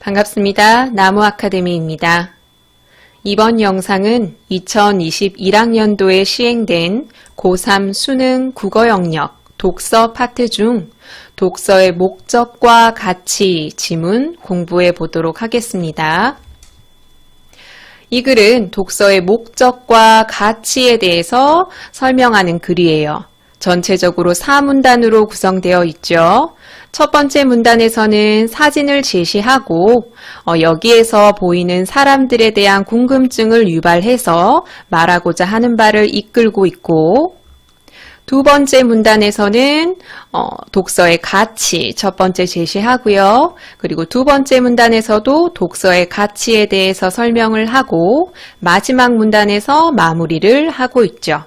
반갑습니다. 나무 아카데미입니다. 이번 영상은 2021학년도에 시행된 고3 수능 국어 영역 독서 파트 중 독서의 목적과 가치 지문 공부해 보도록 하겠습니다. 이 글은 독서의 목적과 가치에 대해서 설명하는 글이에요. 전체적으로 4문단으로 구성되어 있죠. 첫 번째 문단에서는 사진을 제시하고 여기에서 보이는 사람들에 대한 궁금증을 유발해서 말하고자 하는 바를 이끌고 있고, 두 번째 문단에서는 독서의 가치 첫 번째 제시하고요. 그리고 두 번째 문단에서도 독서의 가치에 대해서 설명을 하고 마지막 문단에서 마무리를 하고 있죠.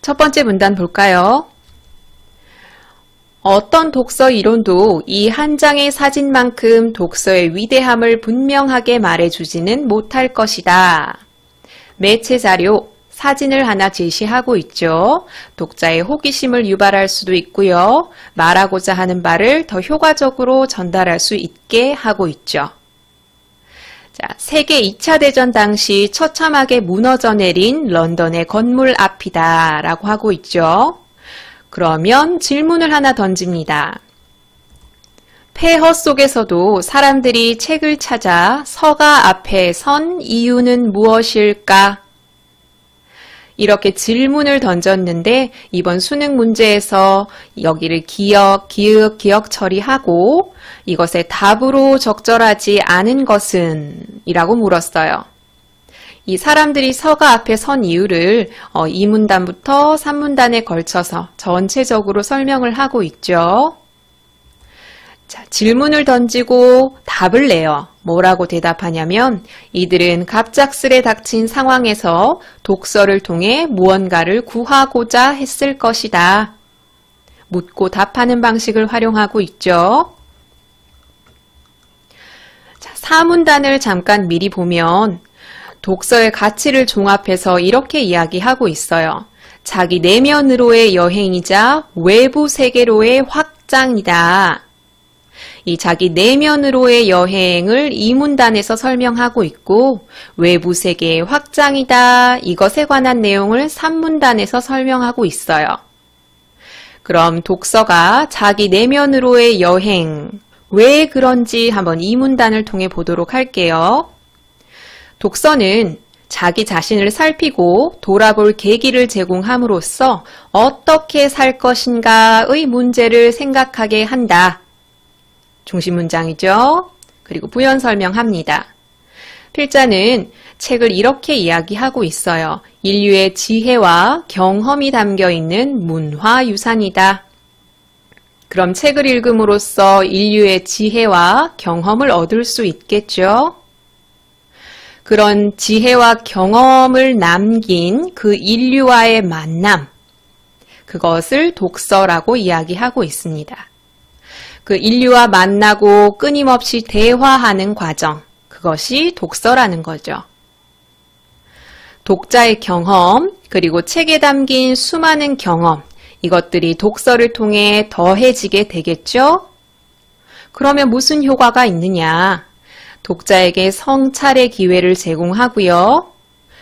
첫 번째 문단 볼까요? 어떤 독서 이론도 이 한 장의 사진만큼 독서의 위대함을 분명하게 말해주지는 못할 것이다. 매체 자료, 사진을 하나 제시하고 있죠. 독자의 호기심을 유발할 수도 있고요. 말하고자 하는 바를 더 효과적으로 전달할 수 있게 하고 있죠. 자, 세계 2차 대전 당시 처참하게 무너져 내린 런던의 건물 앞이다 라고 하고 있죠. 그러면 질문을 하나 던집니다. 폐허 속에서도 사람들이 책을 찾아 서가 앞에 선 이유는 무엇일까? 이렇게 질문을 던졌는데 이번 수능 문제에서 여기를 기역, 기역, 기역 처리하고 이것의 답으로 적절하지 않은 것은? 이라고 물었어요. 이 사람들이 서가 앞에 선 이유를 2문단부터 3문단에 걸쳐서 전체적으로 설명을 하고 있죠. 자, 질문을 던지고 답을 내요. 뭐라고 대답하냐면 이들은 갑작스레 닥친 상황에서 독서를 통해 무언가를 구하고자 했을 것이다. 묻고 답하는 방식을 활용하고 있죠. 자, 4문단을 잠깐 미리 보면 독서의 가치를 종합해서 이렇게 이야기하고 있어요. 자기 내면으로의 여행이자 외부 세계로의 확장이다. 이 자기 내면으로의 여행을 이 문단에서 설명하고 있고 외부 세계의 확장이다. 이것에 관한 내용을 3문단에서 설명하고 있어요. 그럼 독서가 자기 내면으로의 여행, 왜 그런지 한번 이 문단을 통해 보도록 할게요. 독서는 자기 자신을 살피고 돌아볼 계기를 제공함으로써 어떻게 살 것인가의 문제를 생각하게 한다. 중심 문장이죠. 그리고 부연 설명합니다. 필자는 책을 이렇게 이야기하고 있어요. 인류의 지혜와 경험이 담겨 있는 문화유산이다. 그럼 책을 읽음으로써 인류의 지혜와 경험을 얻을 수 있겠죠. 그런 지혜와 경험을 남긴 그 인류와의 만남, 그것을 독서라고 이야기하고 있습니다. 그 인류와 만나고 끊임없이 대화하는 과정, 그것이 독서라는 거죠. 독자의 경험, 그리고 책에 담긴 수많은 경험, 이것들이 독서를 통해 더해지게 되겠죠? 그러면 무슨 효과가 있느냐? 독자에게 성찰의 기회를 제공하고요.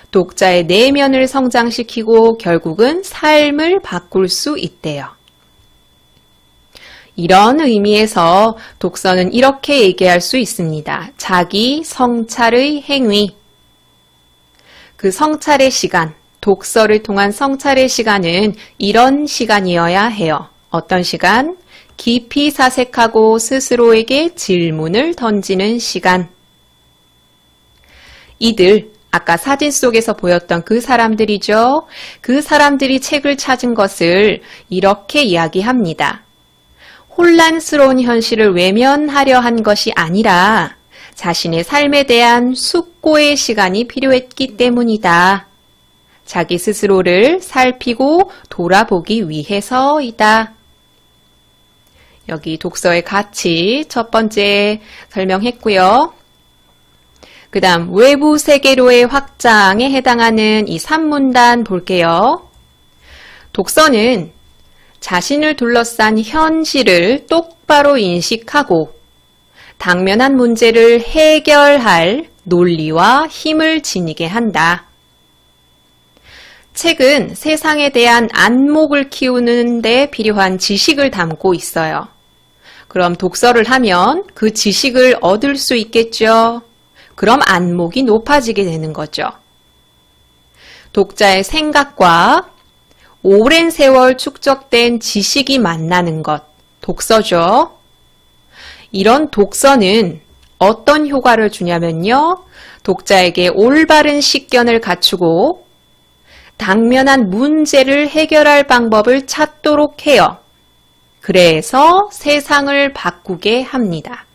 독자의 내면을 성장시키고 결국은 삶을 바꿀 수 있대요. 이런 의미에서 독서는 이렇게 얘기할 수 있습니다. 자기 성찰의 행위. 그 성찰의 시간, 독서를 통한 성찰의 시간은 이런 시간이어야 해요. 어떤 시간? 깊이 사색하고 스스로에게 질문을 던지는 시간. 이들, 아까 사진 속에서 보였던 그 사람들이죠. 그 사람들이 책을 찾은 것을 이렇게 이야기합니다. 혼란스러운 현실을 외면하려 한 것이 아니라 자신의 삶에 대한 숙고의 시간이 필요했기 때문이다. 자기 스스로를 살피고 돌아보기 위해서이다. 여기 독서의 가치 첫 번째 설명했고요. 그 다음 외부 세계로의 확장에 해당하는 이 3문단 볼게요. 독서는 자신을 둘러싼 현실을 똑바로 인식하고 당면한 문제를 해결할 논리와 힘을 지니게 한다. 책은 세상에 대한 안목을 키우는 데 필요한 지식을 담고 있어요. 그럼 독서를 하면 그 지식을 얻을 수 있겠죠. 그럼 안목이 높아지게 되는 거죠. 독자의 생각과 오랜 세월 축적된 지식이 만나는 것, 독서죠. 이런 독서는 어떤 효과를 주냐면요. 독자에게 올바른 식견을 갖추고 당면한 문제를 해결할 방법을 찾도록 해요. 그래서 세상을 바꾸게 합니다.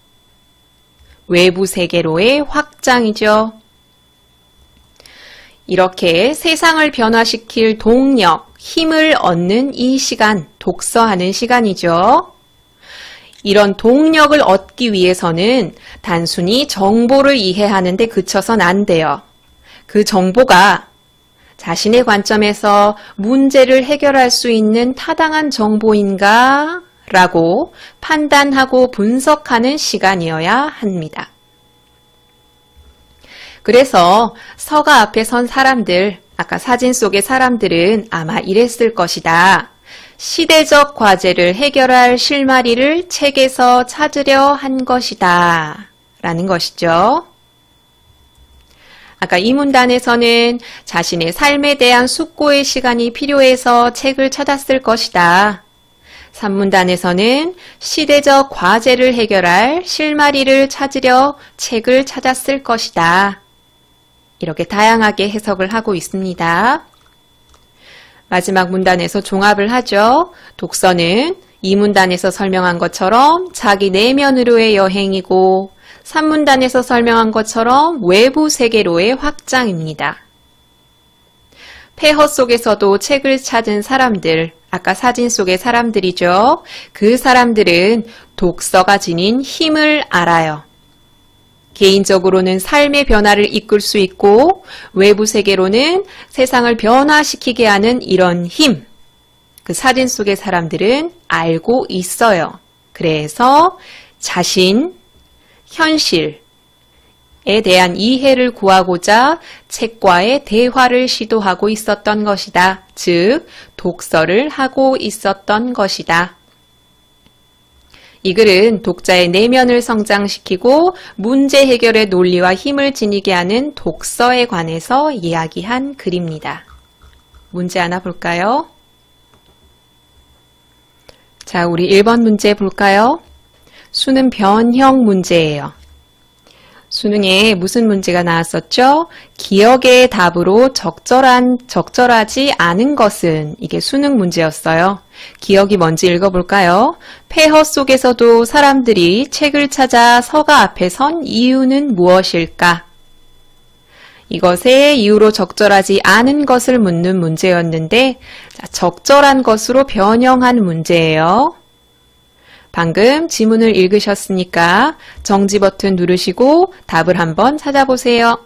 외부 세계로의 확장이죠. 이렇게 세상을 변화시킬 동력, 힘을 얻는 이 시간, 독서하는 시간이죠. 이런 동력을 얻기 위해서는 단순히 정보를 이해하는 데 그쳐선 안 돼요. 그 정보가 자신의 관점에서 문제를 해결할 수 있는 타당한 정보인가? 라고 판단하고 분석하는 시간이어야 합니다. 그래서 서가 앞에 선 사람들, 아까 사진 속의 사람들은 아마 이랬을 것이다. 시대적 과제를 해결할 실마리를 책에서 찾으려 한 것이다. 라는 것이죠. 아까 이 문단에서는 자신의 삶에 대한 숙고의 시간이 필요해서 책을 찾았을 것이다. 3문단에서는 시대적 과제를 해결할 실마리를 찾으려 책을 찾았을 것이다. 이렇게 다양하게 해석을 하고 있습니다. 마지막 문단에서 종합을 하죠. 독서는 이 문단에서 설명한 것처럼 자기 내면으로의 여행이고 3문단에서 설명한 것처럼 외부 세계로의 확장입니다. 폐허 속에서도 책을 찾은 사람들, 아까 사진 속의 사람들이죠. 그 사람들은 독서가 지닌 힘을 알아요. 개인적으로는 삶의 변화를 이끌 수 있고 외부 세계로는 세상을 변화시키게 하는 이런 힘, 그 사진 속의 사람들은 알고 있어요. 그래서 자신, 현실에 대한 이해를 구하고자 책과의 대화를 시도하고 있었던 것이다. 즉, 독서를 하고 있었던 것이다. 이 글은 독자의 내면을 성장시키고 문제 해결의 논리와 힘을 지니게 하는 독서에 관해서 이야기한 글입니다. 문제 하나 볼까요? 자, 우리 1번 문제 볼까요? 수능 변형 문제예요. 수능에 무슨 문제가 나왔었죠? 기억의 답으로 적절하지 않은 것은 이게 수능 문제였어요. 기억이 뭔지 읽어볼까요? 폐허 속에서도 사람들이 책을 찾아 서가 앞에 선 이유는 무엇일까? 이것의 이유로 적절하지 않은 것을 묻는 문제였는데 적절한 것으로 변형한 문제예요. 방금 지문을 읽으셨으니까 정지 버튼 누르시고 답을 한번 찾아보세요.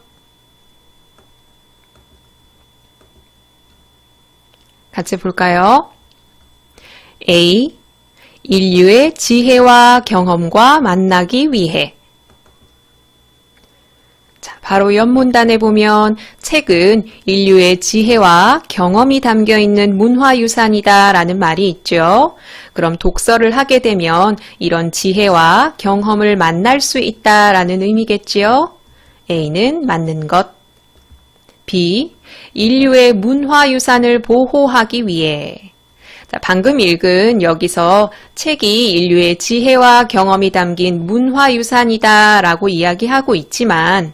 같이 볼까요? A. 인류의 지혜와 경험과 만나기 위해. 자, 바로 옆 문단에 보면 책은 인류의 지혜와 경험이 담겨있는 문화유산이다 라는 말이 있죠. 그럼 독서를 하게 되면 이런 지혜와 경험을 만날 수 있다라는 의미겠지요. A는 맞는 것. B. 인류의 문화유산을 보호하기 위해. 자, 방금 읽은 여기서 책이 인류의 지혜와 경험이 담긴 문화유산이다 라고 이야기하고 있지만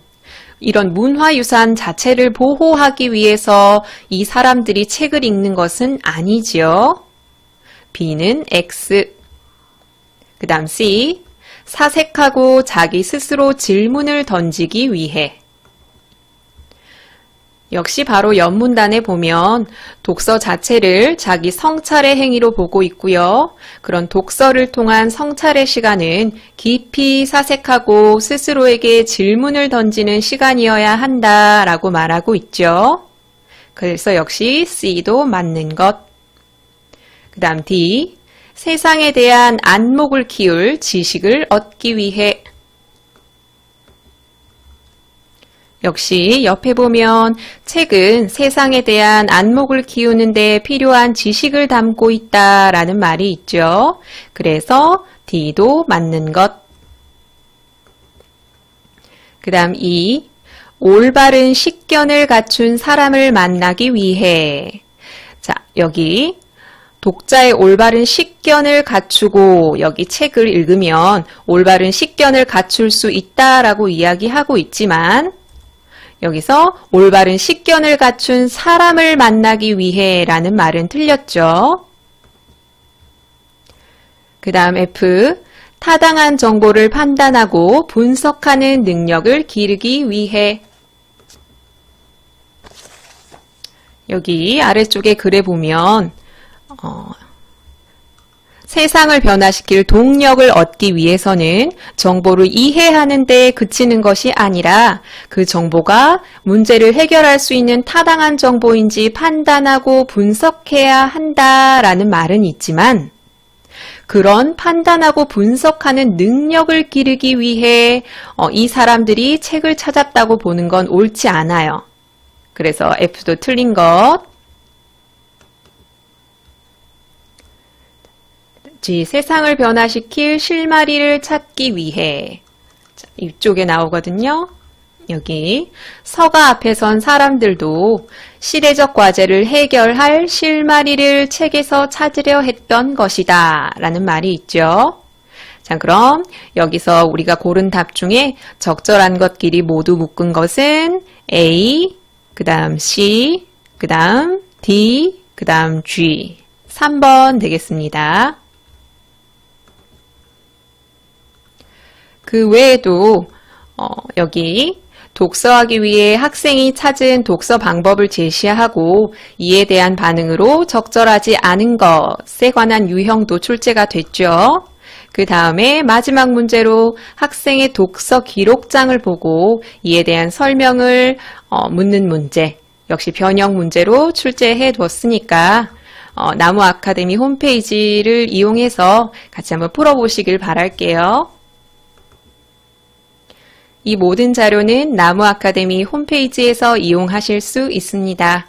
이런 문화유산 자체를 보호하기 위해서 이 사람들이 책을 읽는 것은 아니지요. B는 X. 그 다음 C. 사색하고 자기 스스로 질문을 던지기 위해. 역시 바로 옆 문단에 보면 독서 자체를 자기 성찰의 행위로 보고 있고요. 그런 독서를 통한 성찰의 시간은 깊이 사색하고 스스로에게 질문을 던지는 시간이어야 한다라고 말하고 있죠. 그래서 역시 C도 맞는 것. 그 다음 D. 세상에 대한 안목을 키울 지식을 얻기 위해. 역시 옆에 보면 책은 세상에 대한 안목을 키우는 데 필요한 지식을 담고 있다라는 말이 있죠. 그래서 D도 맞는 것. 그 다음 2. 올바른 식견을 갖춘 사람을 만나기 위해. 자, 여기 독자의 올바른 식견을 갖추고 여기 책을 읽으면 올바른 식견을 갖출 수 있다라고 이야기하고 있지만 여기서 올바른 식견을 갖춘 사람을 만나기 위해 라는 말은 틀렸죠. 그 다음 F. 타당한 정보를 판단하고 분석하는 능력을 기르기 위해. 여기 아래쪽에 글에 보면 세상을 변화시킬 동력을 얻기 위해서는 정보를 이해하는 데 그치는 것이 아니라 그 정보가 문제를 해결할 수 있는 타당한 정보인지 판단하고 분석해야 한다라는 말은 있지만 그런 판단하고 분석하는 능력을 기르기 위해 이 사람들이 책을 찾았다고 보는 건 옳지 않아요. 그래서 F도 틀린 것. G. 세상을 변화시킬 실마리를 찾기 위해. 자, 이쪽에 나오거든요. 여기 서가 앞에 선 사람들도 시대적 과제를 해결할 실마리를 책에서 찾으려 했던 것이다 라는 말이 있죠. 자, 그럼 여기서 우리가 고른 답 중에 적절한 것끼리 모두 묶은 것은 A, 그 다음 C, 그 다음 D, 그 다음 G. 3번 되겠습니다. 그 외에도 여기 독서하기 위해 학생이 찾은 독서 방법을 제시하고 이에 대한 반응으로 적절하지 않은 것에 관한 유형도 출제가 됐죠. 그 다음에 마지막 문제로 학생의 독서 기록장을 보고 이에 대한 설명을 묻는 문제, 역시 변형 문제로 출제해 두었으니까 나무 아카데미 홈페이지를 이용해서 같이 한번 풀어보시길 바랄게요. 이 모든 자료는 나무 아카데미 홈페이지에서 이용하실 수 있습니다.